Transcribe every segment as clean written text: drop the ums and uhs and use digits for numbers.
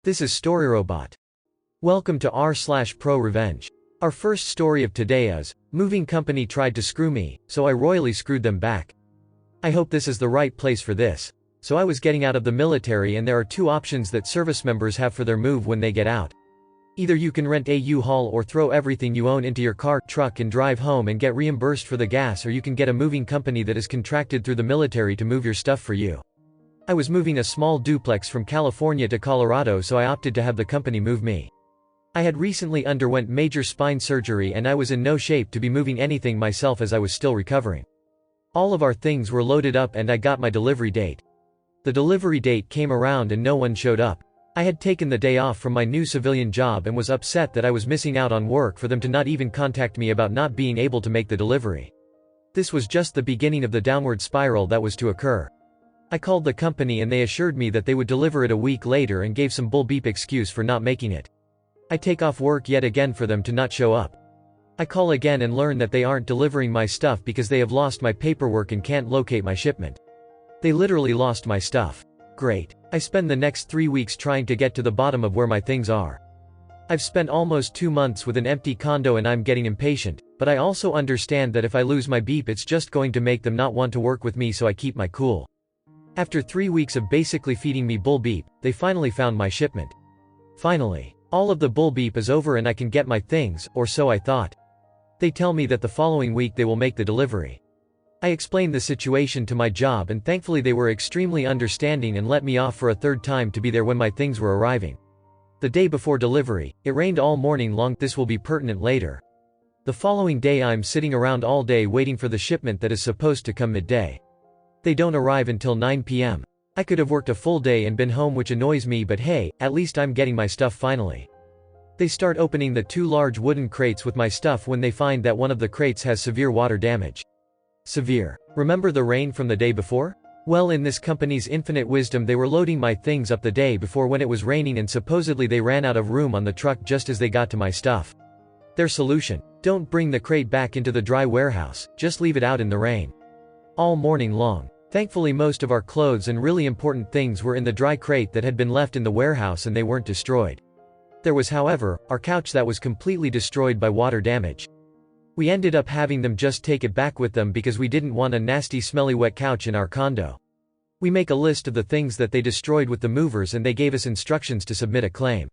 This is Storyrobot. Welcome to r/Prorevenge. Our first story of today is, moving company tried to screw me, so I royally screwed them back. I hope this is the right place for this. So I was getting out of the military and there are two options that service members have for their move when they get out. Either you can rent a U-Haul or throw everything you own into your car, truck and drive home and get reimbursed for the gas, or you can get a moving company that is contracted through the military to move your stuff for you. I was moving a small duplex from California to Colorado, so I opted to have the company move me. I had recently underwent major spine surgery and I was in no shape to be moving anything myself as I was still recovering. All of our things were loaded up and I got my delivery date. The delivery date came around and no one showed up. I had taken the day off from my new civilian job and was upset that I was missing out on work for them to not even contact me about not being able to make the delivery. This was just the beginning of the downward spiral that was to occur. I called the company and they assured me that they would deliver it a week later and gave some bull-beep excuse for not making it. I take off work yet again for them to not show up. I call again and learn that they aren't delivering my stuff because they have lost my paperwork and can't locate my shipment. They literally lost my stuff. Great. I spend the next 3 weeks trying to get to the bottom of where my things are. I've spent almost 2 months with an empty condo and I'm getting impatient, but I also understand that if I lose my beep it's just going to make them not want to work with me, so I keep my cool. After 3 weeks of basically feeding me bull beep, they finally found my shipment. Finally, all of the bull beep is over and I can get my things, or so I thought. They tell me that the following week they will make the delivery. I explained the situation to my job and thankfully they were extremely understanding and let me off for a third time to be there when my things were arriving. The day before delivery, it rained all morning long. This will be pertinent later. The following day I'm sitting around all day waiting for the shipment that is supposed to come midday. They don't arrive until 9 p.m. I could have worked a full day and been home, which annoys me, but hey, at least I'm getting my stuff finally. They start opening the 2 large wooden crates with my stuff when they find that one of the crates has severe water damage. Severe. Remember the rain from the day before? Well, in this company's infinite wisdom they were loading my things up the day before when it was raining and supposedly they ran out of room on the truck just as they got to my stuff. Their solution: don't bring the crate back into the dry warehouse, just leave it out in the rain. All morning long. Thankfully most of our clothes and really important things were in the dry crate that had been left in the warehouse and they weren't destroyed. There was, however, our couch that was completely destroyed by water damage. We ended up having them just take it back with them because we didn't want a nasty smelly wet couch in our condo. We make a list of the things that they destroyed with the movers and they gave us instructions to submit a claim.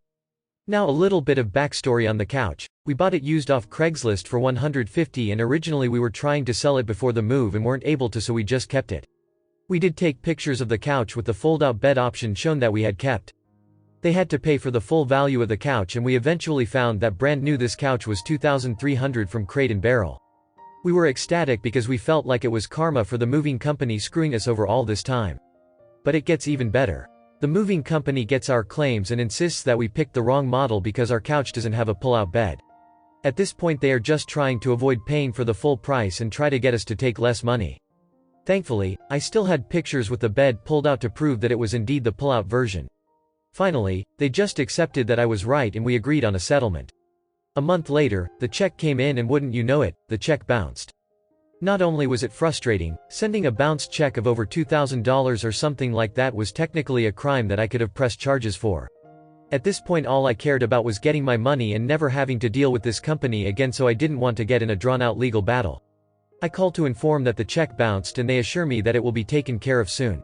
Now a little bit of backstory on the couch. We bought it used off Craigslist for $150 and originally we were trying to sell it before the move and weren't able to, so we just kept it. We did take pictures of the couch with the fold-out bed option shown that we had kept. They had to pay for the full value of the couch and we eventually found that brand new this couch was $2,300 from Crate & Barrel. We were ecstatic because we felt like it was karma for the moving company screwing us over all this time. But it gets even better. The moving company gets our claims and insists that we picked the wrong model because our couch doesn't have a pull-out bed. At this point they are just trying to avoid paying for the full price and try to get us to take less money. Thankfully, I still had pictures with the bed pulled out to prove that it was indeed the pull-out version. Finally, they just accepted that I was right and we agreed on a settlement. A month later, the check came in and wouldn't you know it, the check bounced. Not only was it frustrating, sending a bounced check of over $2,000 or something like that was technically a crime that I could have pressed charges for. At this point all I cared about was getting my money and never having to deal with this company again, so I didn't want to get in a drawn-out legal battle. I call to inform that the check bounced and they assure me that it will be taken care of soon.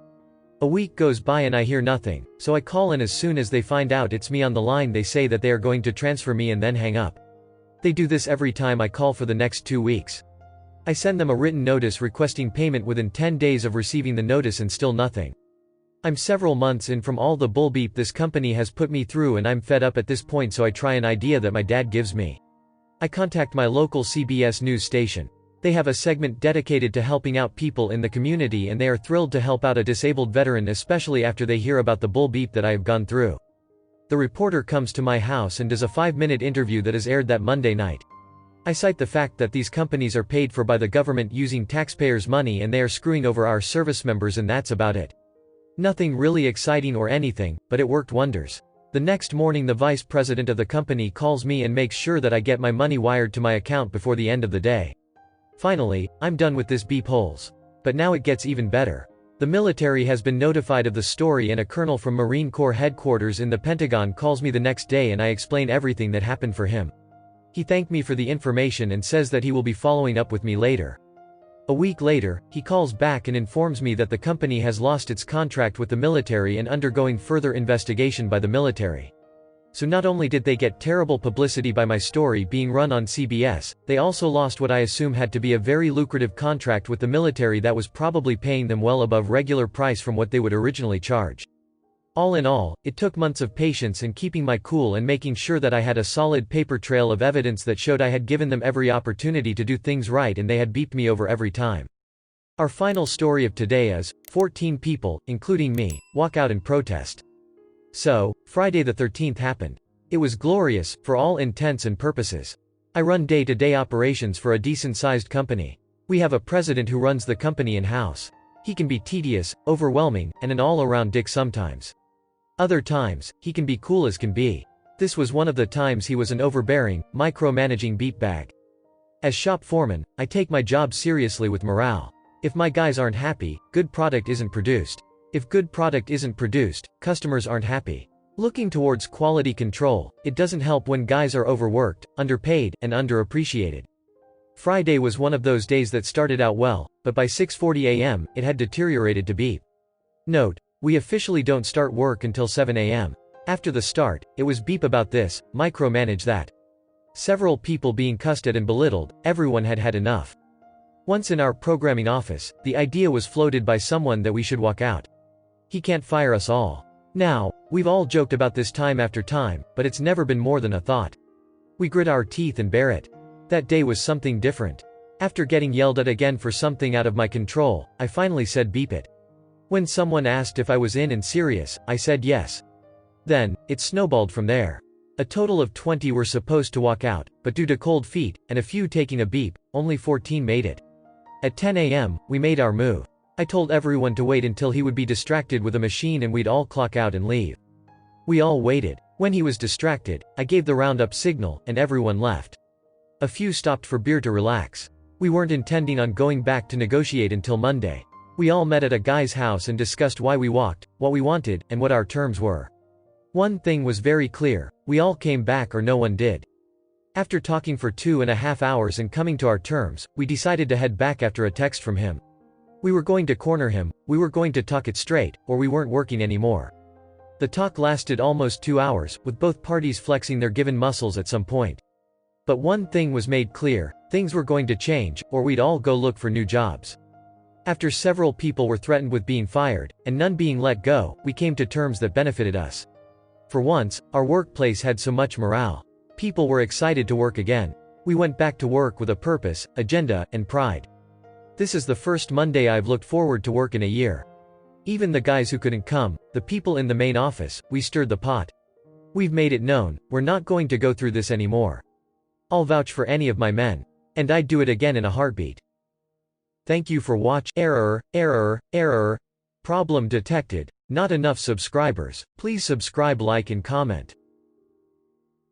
A week goes by and I hear nothing, so I call, and as soon as they find out it's me on the line they say that they are going to transfer me and then hang up. They do this every time I call for the next 2 weeks. I send them a written notice requesting payment within 10 days of receiving the notice and still nothing. I'm several months in from all the bull beep this company has put me through and I'm fed up at this point, so I try an idea that my dad gives me. I contact my local CBS news station. They have a segment dedicated to helping out people in the community and they are thrilled to help out a disabled veteran, especially after they hear about the bull beep that I have gone through. The reporter comes to my house and does a 5-minute interview that is aired that Monday night. I cite the fact that these companies are paid for by the government using taxpayers' money and they are screwing over our service members, and that's about it. Nothing really exciting or anything, but it worked wonders. The next morning the vice president of the company calls me and makes sure that I get my money wired to my account before the end of the day. Finally, I'm done with this beep holes. But now it gets even better. The military has been notified of the story, and a colonel from Marine Corps headquarters in the Pentagon calls me the next day and I explain everything that happened for him. He thanked me for the information and says that he will be following up with me later. A week later, he calls back and informs me that the company has lost its contract with the military and undergoing further investigation by the military. So not only did they get terrible publicity by my story being run on CBS, they also lost what I assume had to be a very lucrative contract with the military that was probably paying them well above regular price from what they would originally charge. All in all, it took months of patience and keeping my cool and making sure that I had a solid paper trail of evidence that showed I had given them every opportunity to do things right and they had beeped me over every time. Our final story of today is, 14 people, including me, walk out and protest. So, Friday the 13th happened. It was glorious, for all intents and purposes. I run day-to-day operations for a decent-sized company. We have a president who runs the company in-house. He can be tedious, overwhelming, and an all-around dick sometimes. Other times, he can be cool as can be. This was one of the times he was an overbearing, micromanaging beatbag. As shop foreman, I take my job seriously with morale. If my guys aren't happy, good product isn't produced. If good product isn't produced, customers aren't happy. Looking towards quality control, it doesn't help when guys are overworked, underpaid, and underappreciated. Friday was one of those days that started out well, but by 6:40 a.m., it had deteriorated to beep. Note: we officially don't start work until 7 a.m. After the start, it was beep about this, micromanage that. Several people being cussed at and belittled, everyone had had enough. Once in our programming office, the idea was floated by someone that we should walk out. He can't fire us all. Now, we've all joked about this time after time, but it's never been more than a thought. We grit our teeth and bear it. That day was something different. After getting yelled at again for something out of my control, I finally said beep it. When someone asked if I was in and serious, I said yes. Then, it snowballed from there. A total of 20 were supposed to walk out, but due to cold feet, and a few taking a beep, only 14 made it. At 10 a.m., we made our move. I told everyone to wait until he would be distracted with a machine and we'd all clock out and leave. We all waited. When he was distracted, I gave the roundup signal, and everyone left. A few stopped for beer to relax. We weren't intending on going back to negotiate until Monday. We all met at a guy's house and discussed why we walked, what we wanted, and what our terms were. One thing was very clear: we all came back or no one did. After talking for 2.5 hours and coming to our terms, we decided to head back after a text from him. We were going to corner him, we were going to talk it straight, or we weren't working anymore. The talk lasted almost 2 hours, with both parties flexing their given muscles at some point. But one thing was made clear: things were going to change, or we'd all go look for new jobs. After several people were threatened with being fired, and none being let go, we came to terms that benefited us. For once, our workplace had so much morale. People were excited to work again. We went back to work with a purpose, agenda, and pride. This is the first Monday I've looked forward to work in a year. Even the guys who couldn't come, the people in the main office, we stirred the pot. We've made it known, we're not going to go through this anymore. I'll vouch for any of my men. And I'd do it again in a heartbeat. Thank you for watching. Error. Problem detected. Not enough subscribers. Please subscribe, like, and comment.